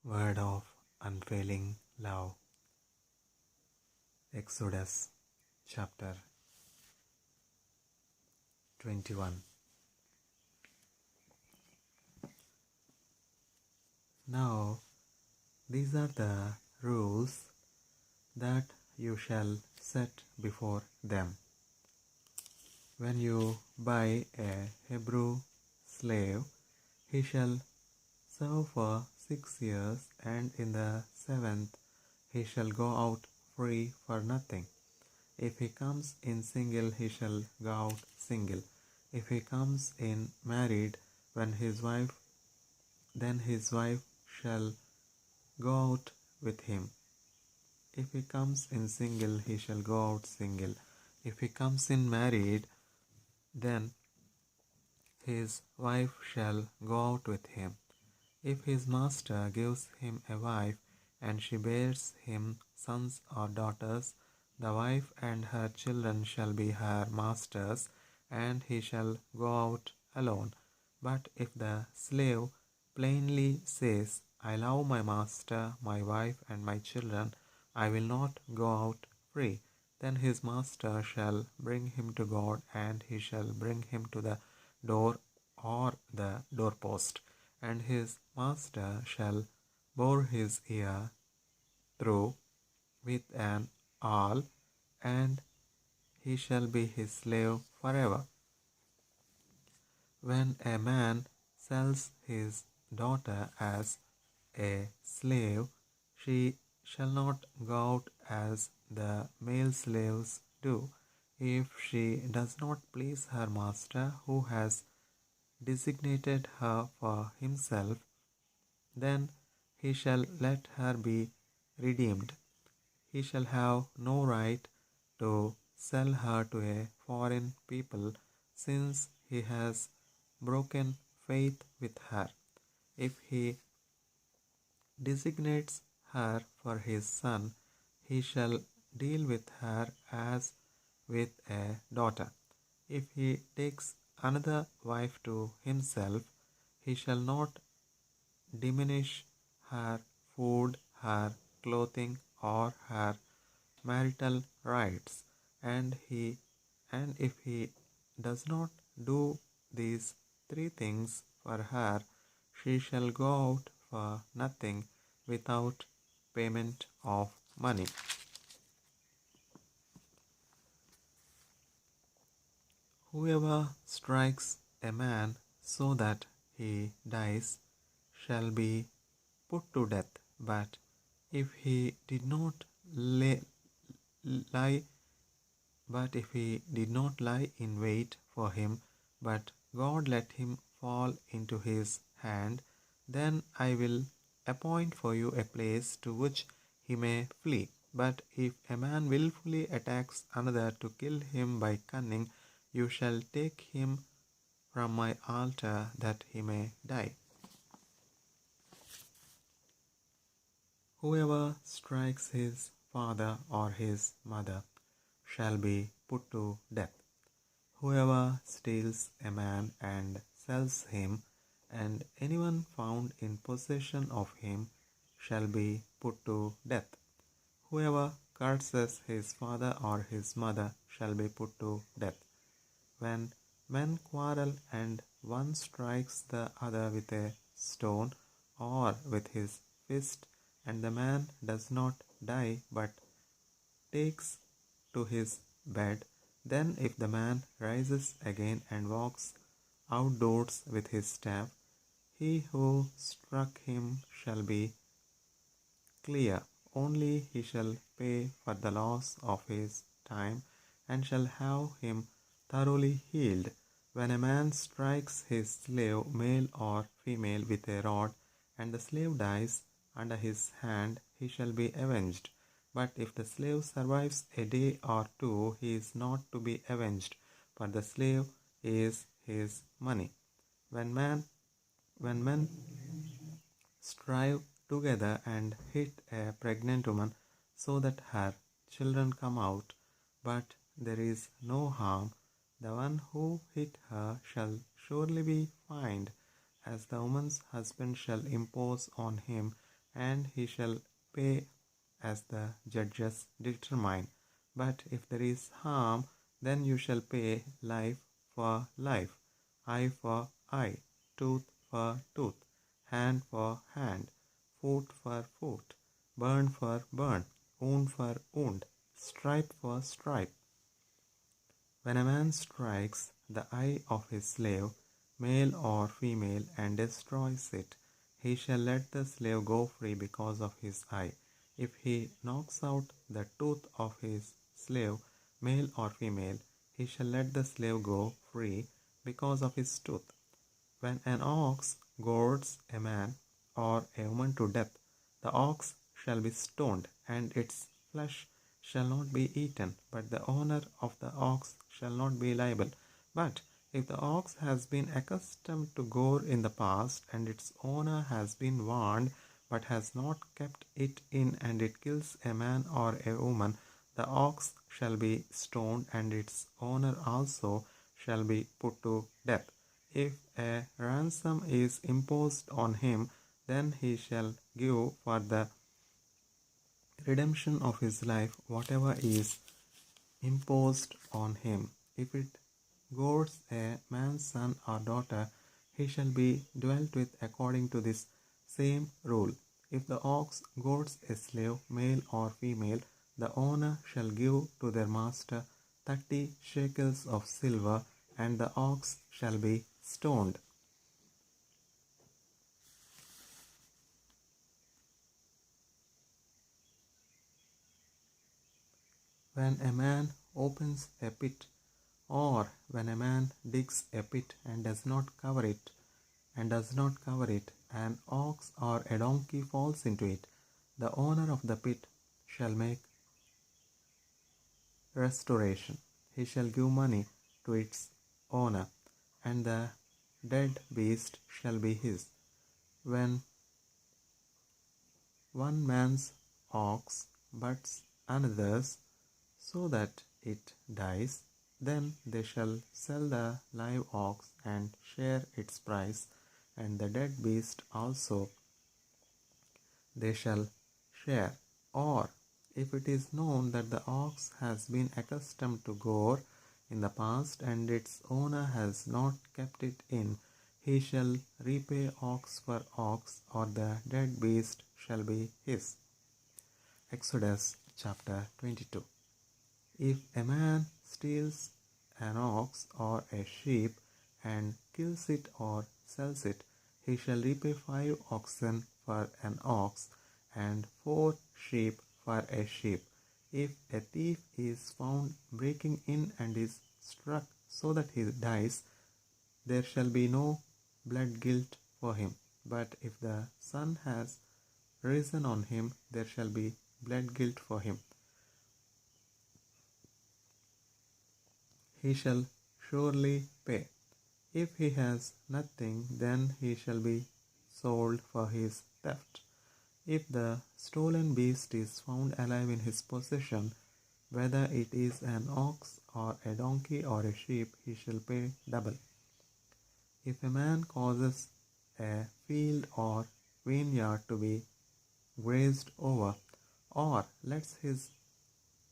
Word of unfailing love. Exodus chapter 21. Now these are the rules that you shall set before them. When you buy a Hebrew slave, he shall serve for 6 years, and in the 7th he shall go out free for nothing. If he comes in single, he shall go out single. If he comes in married, then his wife shall go out with him. If he comes in single, he shall go out single. If he comes in married, then his wife shall go out with him. If his master gives him a wife, and she bears him sons or daughters, the wife and her children shall be her master's, and he shall go out alone. But if the slave plainly says, I love my master, my wife, and my children, I will not go out free, then his master shall bring him to God, and he shall bring him to the door or the doorpost, and his master shall bore his ear through with an awl, and he shall be his slave forever. When a man sells his daughter as a slave, she shall not go out as the male slaves do. If she does not please her master, who has designated her for himself, then he shall let her be redeemed. He shall have no right to sell her to a foreign people, since he has broken faith with her. If he designates her for his son, he shall deal with her as with a daughter. If he takes another wife to himself, he shall not diminish her food, her clothing, or her marital rights, and if he does not do these three things for her, she shall go out for nothing without payment of money. Whoever strikes a man so that he dies shall be put to death. But if he did not lie in wait for him, but God let him fall into his hand, then I will appoint for you a place to which he may flee. But if a man wilfully attacks another to kill him by cunning, you shall take him from my altar that he may die. Whoever strikes his father or his mother shall be put to death. Whoever steals a man and sells him, and anyone found in possession of him, shall be put to death. Whoever curses his father or his mother shall be put to death. When men quarrel and one strikes the other with a stone or with his fist, and the man does not die but takes to his bed, then if the man rises again and walks outdoors with his staff, he who struck him shall be clear. Only he shall pay for the loss of his time, and shall have him thoroughly healed. When a man strikes his slave, male or female, with a rod, and the slave dies under his hand, he shall be avenged. But if the slave survives a day or two, he is not to be avenged, for the slave is his money. When men strive together and hit a pregnant woman so that her children come out, but there is no harm, the one who hit her shall surely be fined, as the woman's husband shall impose on him, and he shall pay as the judges determine. But if there is harm, then you shall pay life for life, eye for eye, tooth for tooth, hand for hand, foot for foot, burn for burn, wound for wound, stripe for stripe. When a man strikes the eye of his slave, male or female, and destroys it, he shall let the slave go free because of his eye. If he knocks out the tooth of his slave, male or female, he shall let the slave go free because of his tooth. When an ox goads a man or a woman to death, the ox shall be stoned, and its flesh shall not be eaten, but the owner of the ox shall not be liable. But if the ox has been accustomed to gore in the past, and its owner has been warned, but has not kept it in, and it kills a man or a woman, the ox shall be stoned, and its owner also shall be put to death. If a ransom is imposed on him, then he shall give for the redemption of his life whatever is imposed on him. If it goads a man's son or daughter, he shall be dealt with according to this same rule. If the ox goads a slave, male or female, the owner shall give to their master 30 shekels of silver, and the ox shall be stoned. When a man opens a pit, or when a man digs a pit and does not cover it, an ox or a donkey falls into it, the owner of the pit shall make restoration. He shall give money to its owner, and the dead beast shall be his. When one man's ox butts another's, so that it dies, then they shall sell the live ox and share its price, and the dead beast also they shall share. Or if it is known that the ox has been accustomed to gore in the past, and its owner has not kept it in, he shall repay ox for ox, or the dead beast shall be his. Exodus chapter 22. If a man steals an ox or a sheep and kills it or sells it, he shall repay 5 oxen for an ox and 4 sheep for a sheep. If a thief is found breaking in and is struck so that he dies, there shall be no blood guilt for him. But if the sun has risen on him, there shall be blood guilt for him. He shall surely pay. If he has nothing, then he shall be sold for his theft. If the stolen beast is found alive in his possession, whether it is an ox or a donkey or a sheep, he shall pay double. If a man causes a field or vineyard to be grazed over, or lets his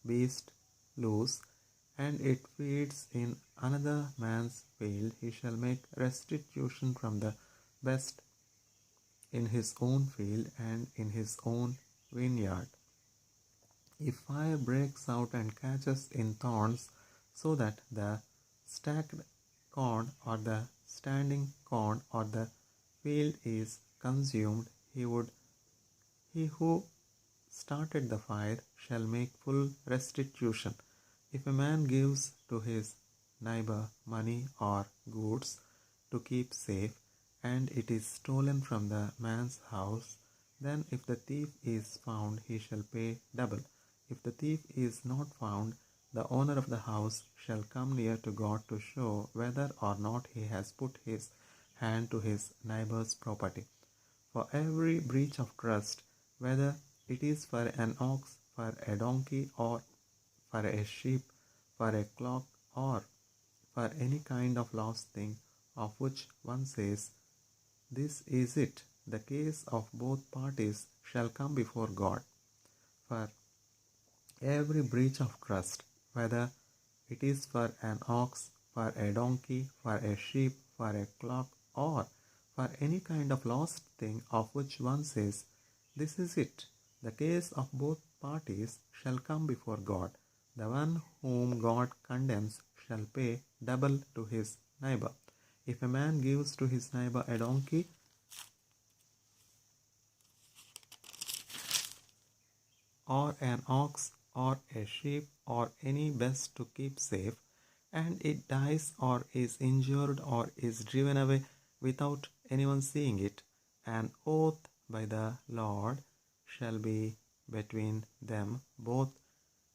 beast loose, and it feeds in another man's field, he shall make restitution from the best in his own field and in his own vineyard. If fire breaks out and catches in thorns, so that the stacked corn or the standing corn or the field is consumed, he who started the fire shall make full restitution. If a man gives to his neighbor money or goods to keep safe, and it is stolen from the man's house, then if the thief is found, he shall pay double. If the thief is not found, the owner of the house shall come near to God to show whether or not he has put his hand to his neighbor's property. For every breach of trust, whether it is for an ox, for a donkey, or for a sheep, for a clock, or for any kind of lost thing, of which one says, "This is it," the case of both parties shall come before God. For every breach of trust, whether it is for an ox, for a donkey, for a sheep, for a clock, or for any kind of lost thing of which one says, "This is it," the case of both parties shall come before God. The one whom God condemns shall pay double to his neighbor. If a man gives to his neighbor a donkey or an ox or a sheep or any beast to keep safe, and it dies or is injured or is driven away without anyone seeing it, an oath by the Lord shall be between them both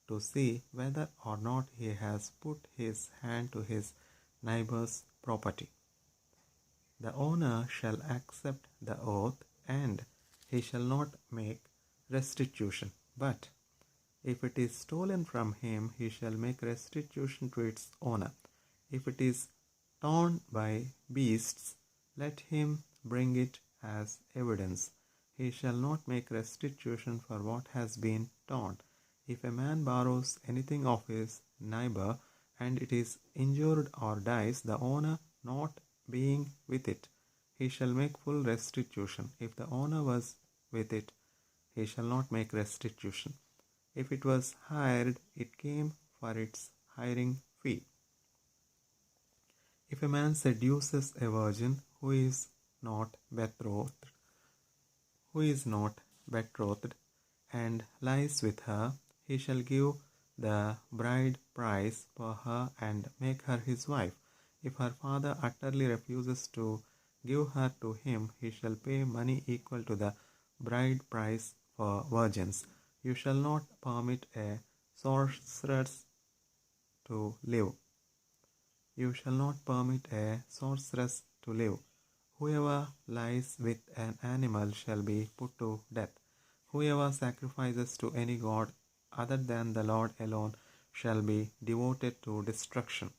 to see whether or not he has put his hand to his neighbor's property. The owner shall accept the oath, and he shall not make restitution. But if it is stolen from him, he shall make restitution to its owner. If it is torn by beasts, let him bring it as evidence. He shall not make restitution for what has been torn. If a man borrows anything of his neighbor, and it is injured or dies, the owner not being with it, he shall make full restitution. If the owner was with it, he shall not make restitution. If it was hired, it came for its hiring fee. If a man seduces a virgin who is not betrothed, and lies with her, he shall give the bride price for her and make her his wife. If her father utterly refuses to give her to him, he shall pay money equal to the bride price for virgins. You shall not permit a sorceress to live. You shall not permit a sorceress to live. Whoever lies with an animal shall be put to death. Whoever sacrifices to any god other than the Lord alone shall be devoted to destruction.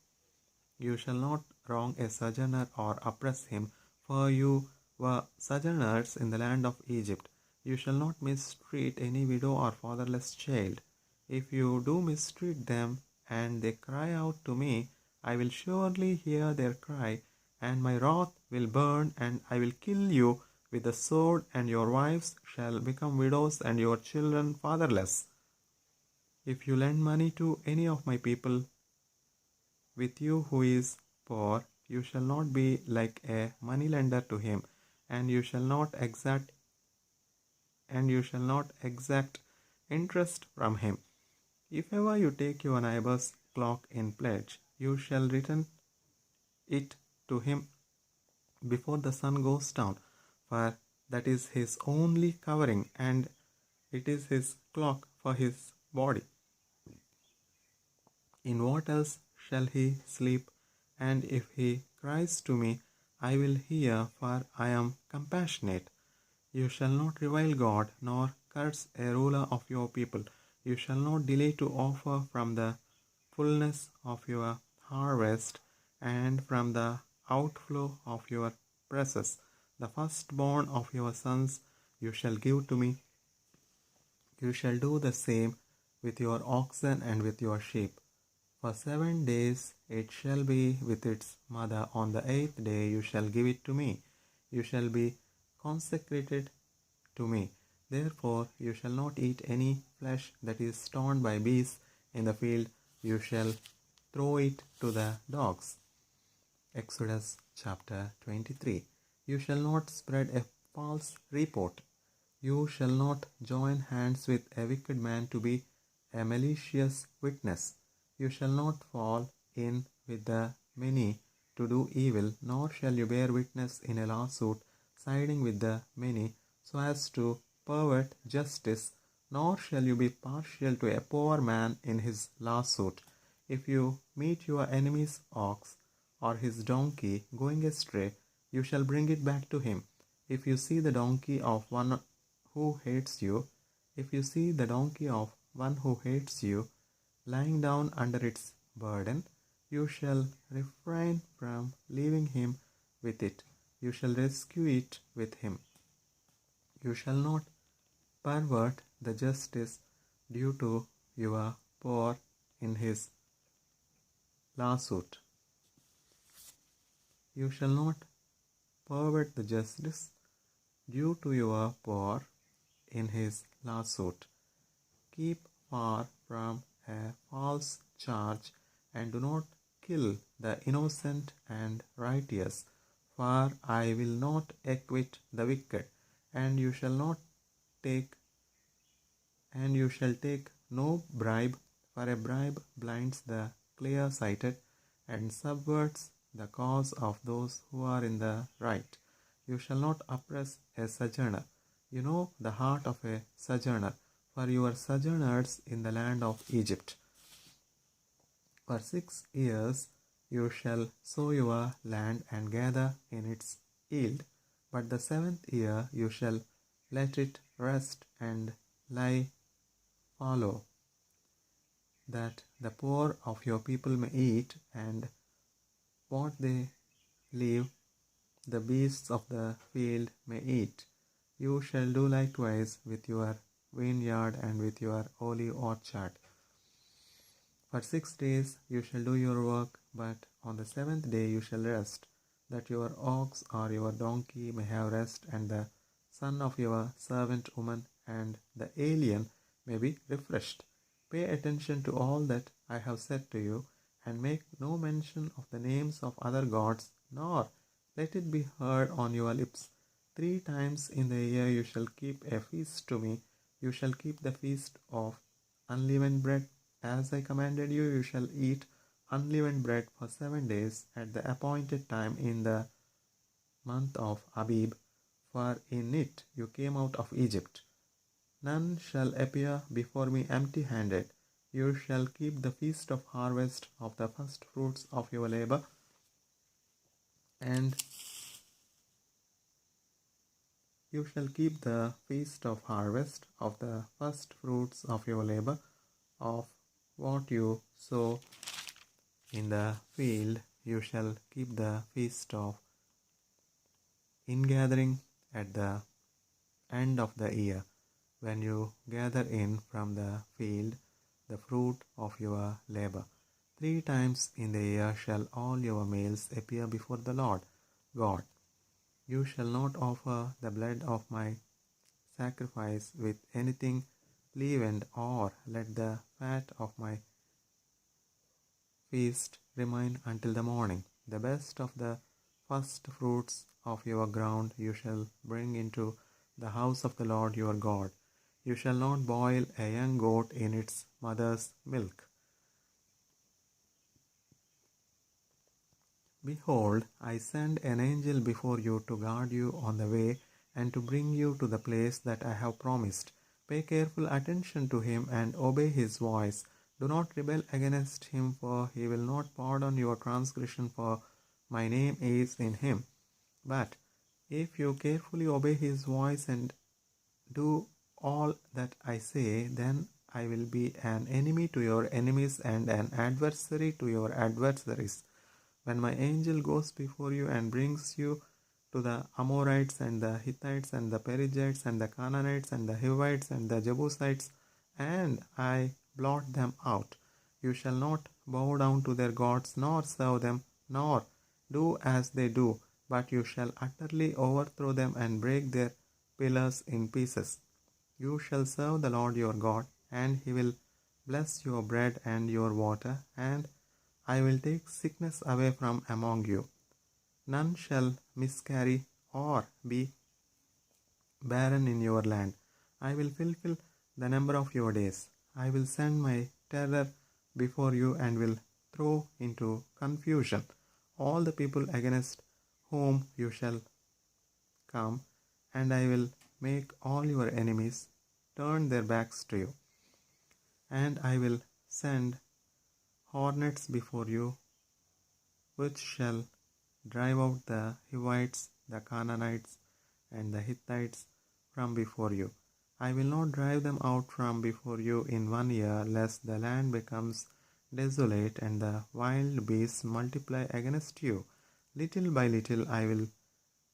You shall not wrong a sojourner or oppress him, for you were sojourners in the land of Egypt. You shall not mistreat any widow or fatherless child. If you do mistreat them, and they cry out to me, I will surely hear their cry, and my wrath will burn, and I will kill you with the sword, and your wives shall become widows, and your children fatherless. If you lend money to any of my people with you who is poor, you shall not be like a moneylender to him, and you shall not exact interest from him. If ever you take your neighbor's cloak in pledge, you shall return it to him before the sun goes down, for that is his only covering, and it is his cloak for his body. In what else shall he sleep? And if he cries to me, I will hear, for I am compassionate. You shall not revile God, nor curse a ruler of your people. You shall not delay to offer from the fullness of your harvest, and from the outflow of your presses. The firstborn of your sons you shall give to me. You shall do the same with your oxen and with your sheep. For 7 days it shall be with its mother. On the 8th day you shall give it to me. You shall be consecrated to me. Therefore you shall not eat any flesh that is torn by beasts in the field. You shall throw it to the dogs. Exodus chapter 23. You shall not spread a false report. You shall not join hands with a wicked man to be a malicious witness. You shall not fall in with the many to do evil, nor shall you bear witness in a lawsuit, siding with the many, so as to pervert justice, nor shall you be partial to a poor man in his lawsuit. If you meet your enemy's ox or his donkey going astray, you shall bring it back to him. If you see the donkey of one who hates you, lying down under its burden, you shall refrain from leaving him with it. You shall rescue it with him. You shall not pervert the justice due to your poor in his lawsuit. You shall not pervert the justice due to your poor in his lawsuit. Keep far from a false charge, and do not kill the innocent and righteous, for I will not acquit the wicked, and you shall take no bribe, for a bribe blinds the clear-sighted and subverts the cause of those who are in the right. You shall not oppress a sojourner. You know the heart of a sojourner, for you are sojourners in the land of Egypt. For 6 years you shall sow your land and gather in its yield, but the 7th year you shall let it rest and lie fallow, that the poor of your people may eat, and what they leave the beasts of the field may eat. You shall do likewise with your vineyard and with your olive orchard. For 6 days you shall do your work, but on the 7th day you shall rest, that your ox or your donkey may have rest, and the son of your servant woman and the alien may be refreshed. Pay attention to all that I have said to you, and make no mention of the names of other gods, nor let it be heard on your lips. 3 times in the year you shall keep a feast to me. You shall keep the feast of unleavened bread. As I commanded you, you shall eat unleavened bread for 7 days at the appointed time in the month of Abib, for in it you came out of Egypt. None shall appear before me empty-handed. You shall keep the feast of harvest of the first fruits of your labor, and you shall keep the feast of harvest of the first fruits of your labor, of what you sow in the field. You shall keep the feast of ingathering at the end of the year, when you gather in from the field the fruit of your labor. 3 times in the year shall all your males appear before the Lord God. You shall not offer the blood of my sacrifice with anything leavened, or let the fat of my feast remain until the morning. The best of the first fruits of your ground you shall bring into the house of the Lord your God. You shall not boil a young goat in its mother's milk. Behold, I send an angel before you to guard you on the way, and to bring you to the place that I have promised. Pay careful attention to him and obey his voice. Do not rebel against him, for he will not pardon your transgression, for my name is in him. But if you carefully obey his voice and do all that I say, then I will be an enemy to your enemies and an adversary to your adversaries. When my angel goes before you and brings you to the Amorites and the Hittites and the Perizzites and the Canaanites and the Hivites and the Jebusites, and I blot them out, you shall not bow down to their gods, nor serve them, nor do as they do, but you shall utterly overthrow them and break their pillars in pieces. You shall serve the Lord your God, and he will bless your bread and your water, and I will take sickness away from among you. None shall miscarry or be barren in your land. I will fulfill the number of your days. I will send my terror before you and will throw into confusion all the people against whom you shall come, and I will make all your enemies turn their backs to you. And I will send hornets before you, which shall drive out the Hivites, the Canaanites, and the Hittites from before you. I will not drive them out from before you in 1 year, lest the land becomes desolate and the wild beasts multiply against you. Little by little I will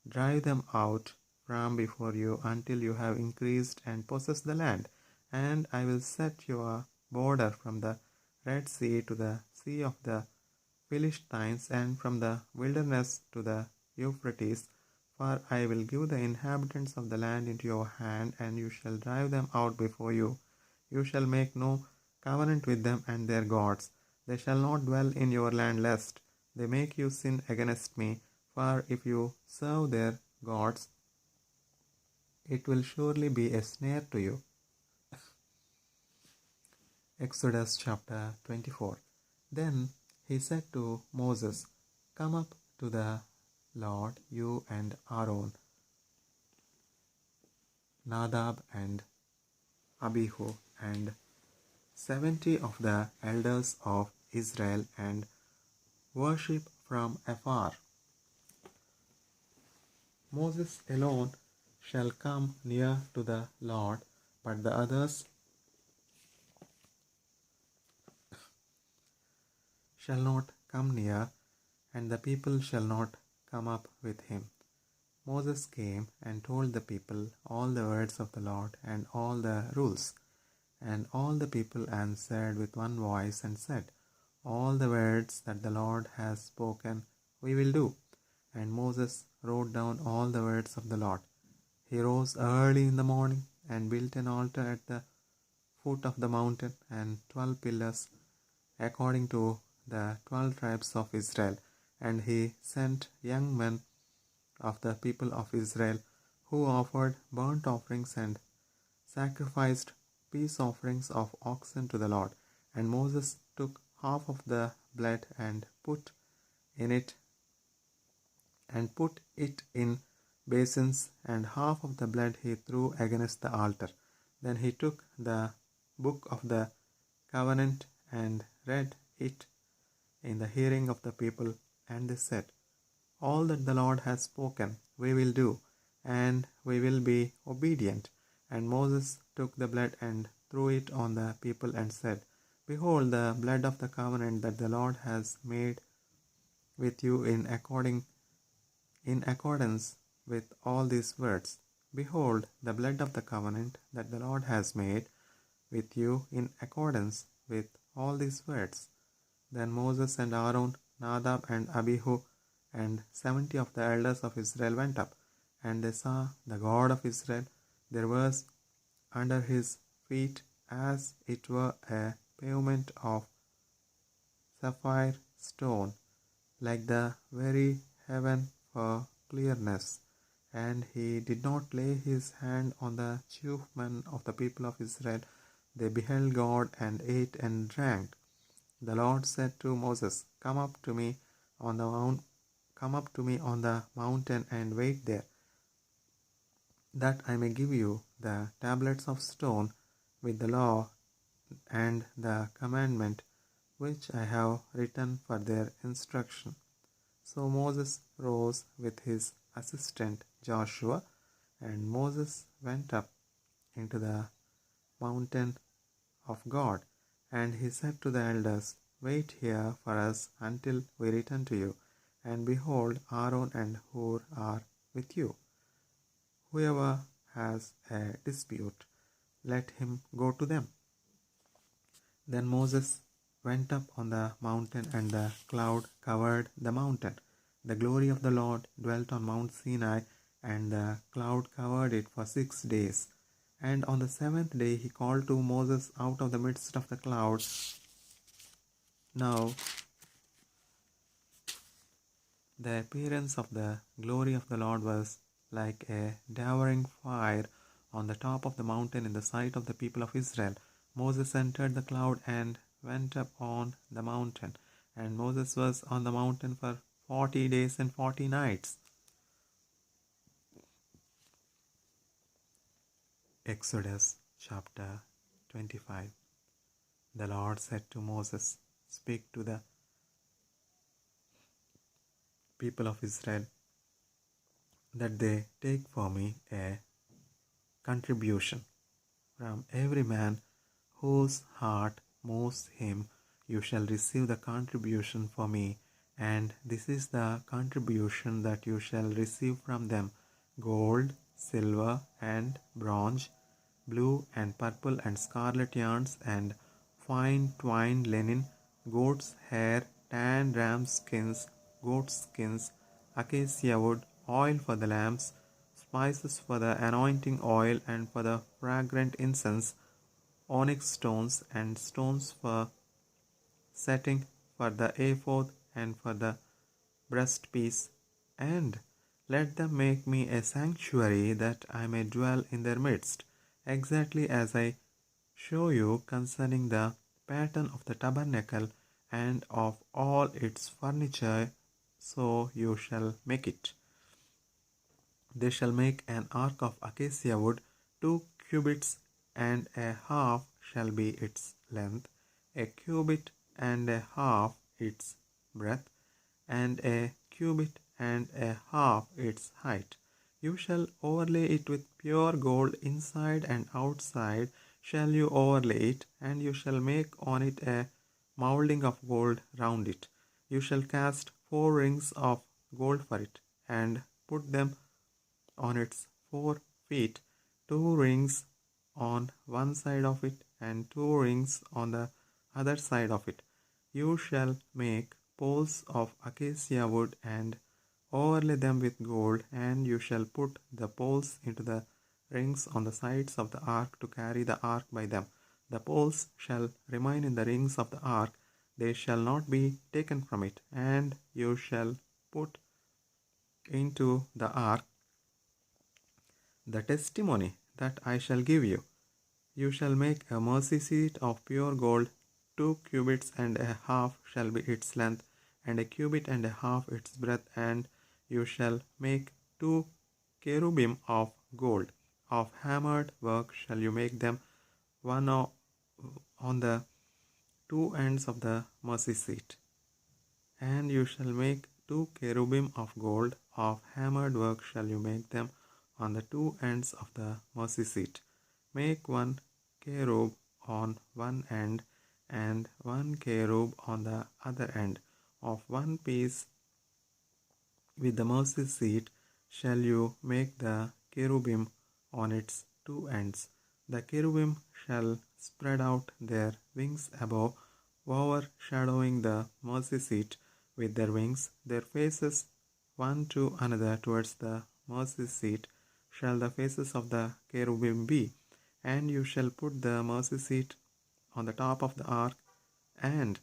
drive them out from before you until you have increased and possessed the land. And I will set your border from the Red Sea to the sea of the Philistines, and from the wilderness to the Euphrates. For I will give the inhabitants of the land into your hand, and you shall drive them out before you. You shall make no covenant with them and their gods. They shall not dwell in your land, lest they make you sin against me. For if you serve their gods, it will surely be a snare to you. Exodus chapter 24. Then he said to Moses, Come up to the Lord, you and Aaron, Nadab and Abihu, and 70 of the elders of Israel, and worship from afar. Moses alone shall come near to the Lord, but the others shall not come near, and the people shall not come up with him. Moses came and told the people all the words of the Lord and all the rules. And all the people answered with one voice and said, All the words that the Lord has spoken we will do. And Moses wrote down all the words of the Lord. He rose early in the morning and built an altar at the foot of the mountain, and 12 pillars according to the 12 tribes of Israel. And he sent young men of the people of Israel, who offered burnt offerings and sacrificed peace offerings of oxen to the Lord. And Moses took half of the blood and put it in basins, and half of the blood he threw against the altar. Then he took the book of the covenant and read it in the hearing of the people, and they said, All that the Lord has spoken we will do, and we will be obedient. And Moses took the blood and threw it on the people and said, Behold, the blood of the covenant that the Lord has made with you in accordance with all these words. Behold, the blood of the covenant that the Lord has made with you in accordance with all these words. Then Moses and Aaron, Nadab and Abihu, and 70 of the elders of Israel went up, and they saw the God of Israel. There was under his feet as it were a pavement of sapphire stone, like the very heaven for clearness. And he did not lay his hand on the chief men of the people of Israel. They beheld God and ate and drank. The Lord said to Moses, Come up to me on the mountain and wait there, that I may give you the tablets of stone with the law and the commandment which I have written for their instruction. So Moses rose with his assistant Joshua, and Moses went up into the mountain of God. And he said to the elders, Wait here for us until we return to you. And behold, Aaron and Hur are with you. Whoever has a dispute, let him go to them. Then Moses went up on the mountain, and the cloud covered the mountain. The glory of the Lord dwelt on Mount Sinai, and the cloud covered it for 6 days. And on the 7th day he called to Moses out of the midst of the cloud. Now the appearance of the glory of the Lord was like a devouring fire on the top of the mountain in the sight of the people of Israel. Moses entered the cloud and went up on the mountain. And Moses was on the mountain for 40 days and 40 nights. Exodus chapter 25. The Lord said to Moses, Speak to the people of Israel that they take for me a contribution from every man whose heart moves him. You shall receive the contribution for me, and this is the contribution that you shall receive from them: gold, silver and bronze, blue and purple and scarlet yarns, and fine twined linen, goat's hair, tanned ram skins, goat skins, acacia wood, oil for the lamps, spices for the anointing oil and for the fragrant incense, onyx stones and stones for setting, for the ephod and for the breastpiece, and let them make me a sanctuary that I may dwell in their midst, exactly as I show you concerning the pattern of the tabernacle and of all its furniture, so you shall make it. They shall make an ark of acacia wood, 2 cubits and a half shall be its length, a cubit and a half its breadth, and a cubit and a half its height. You shall overlay it with pure gold inside and outside shall you overlay it, and you shall make on it a moulding of gold round it. You shall cast 4 rings of gold for it, and put them on its 4 feet, 2 rings on one side of it, and 2 rings on the other side of it. You shall make poles of acacia wood and overlay them with gold, and you shall put the poles into the rings on the sides of the ark to carry the ark by them. The poles shall remain in the rings of the ark, they shall not be taken from it, and you shall put into the ark the testimony that I shall give you. You shall make a mercy seat of pure gold, 2 cubits and a half shall be its length, and a cubit and a half its breadth, and you shall make 2 cherubim of gold. Of hammered work shall you make them, one on the 2 ends of the mercy seat. And you shall make 2 cherubim of gold, of hammered work shall you make them on the 2 ends of the mercy seat. Make 1 cherub on one end, and 1 cherub on the other end. Of one piece with the mercy seat shall you make the cherubim on its 2 ends. The cherubim shall spread out their wings above, overshadowing the mercy seat with their wings, their faces one to another towards the mercy seat shall the faces of the cherubim be. And you shall put the mercy seat on the top of the ark, and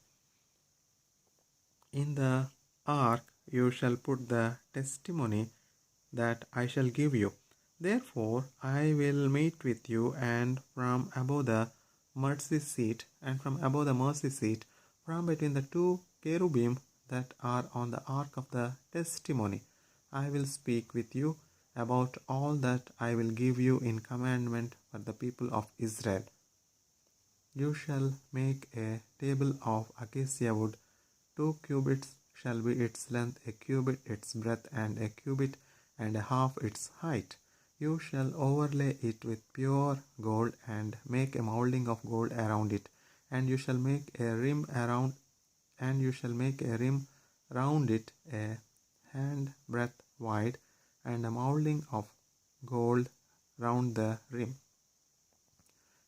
in the ark you shall put the testimony that I shall give you. Therefore I will meet with you, and from above the mercy seat, and from above the mercy seat, from between the 2 cherubim that are on the ark of the testimony, I will speak with you about all that I will give you in commandment for the people of Israel. You shall make a table of acacia wood, 2 cubits shall be its length, a cubit its breadth, and a cubit and a half its height. You shall overlay it with pure gold, and make a moulding of gold around it. And you shall make a rim round it, a handbreadth wide, and a moulding of gold round the rim.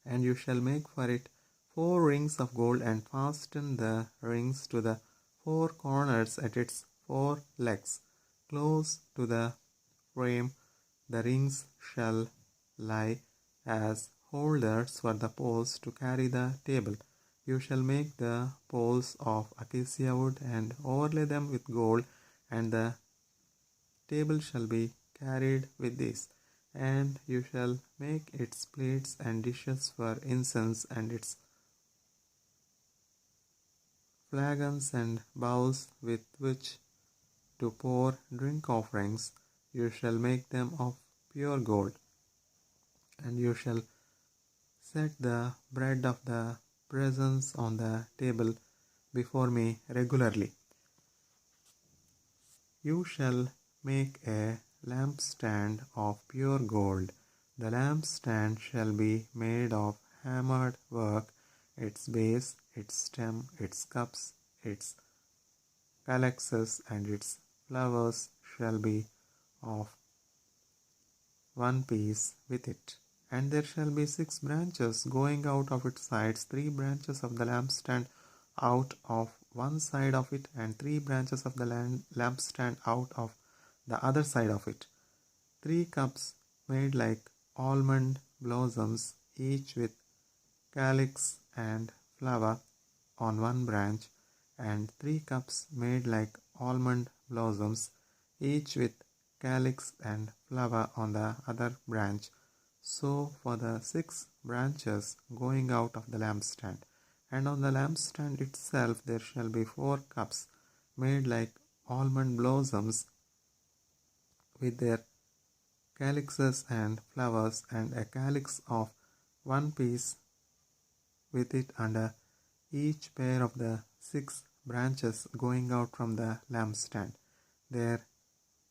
And you shall make for it 4 rings of gold, and fasten the rings to the 4 corners at its 4 legs. Close to the frame the rings shall lie as holders for the poles to carry the table. You shall make the poles of acacia wood and overlay them with gold, and the table shall be carried with these. And you shall make its plates and dishes for incense, and its flagons and bowls with which to pour drink offerings. You shall make them of pure gold. And you shall set the bread of the presence on the table before me regularly. You shall make a lampstand of pure gold. The lampstand shall be made of hammered work, its base, its stem, its cups, its calyxes, and its flowers shall be of one piece with it. And there shall be 6 branches going out of its sides, 3 branches of the lampstand out of one side of it, and 3 branches of the lampstand out of the other side of it. 3 cups made like almond blossoms, each with calyx and flower on one branch, and 3 cups made like almond blossoms, each with calyx and flower on the other branch. So for the 6 branches going out of the lampstand. And on the lampstand itself there shall be 4 cups made like almond blossoms with their calyxes and flowers, and a calyx of one piece with it under each pair of the 6 branches going out from the lampstand. Their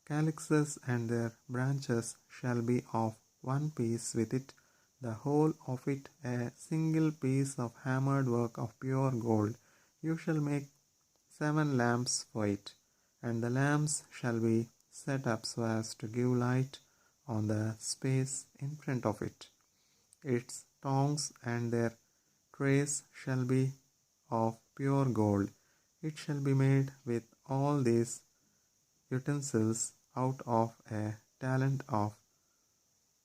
calyxes and their branches shall be of one piece with it, the whole of it a single piece of hammered work of pure gold. You shall make 7 lamps for it, and the lamps shall be set up so as to give light on the space in front of it. Its tongs and their trays shall be of pure gold. It shall be made with all these utensils out of a talent of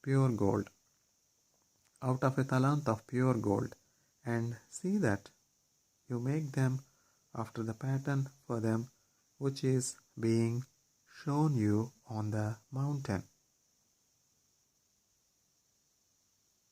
pure gold, out of a talent of pure gold, and see that you make them after the pattern for them which is being shown you on the mountain.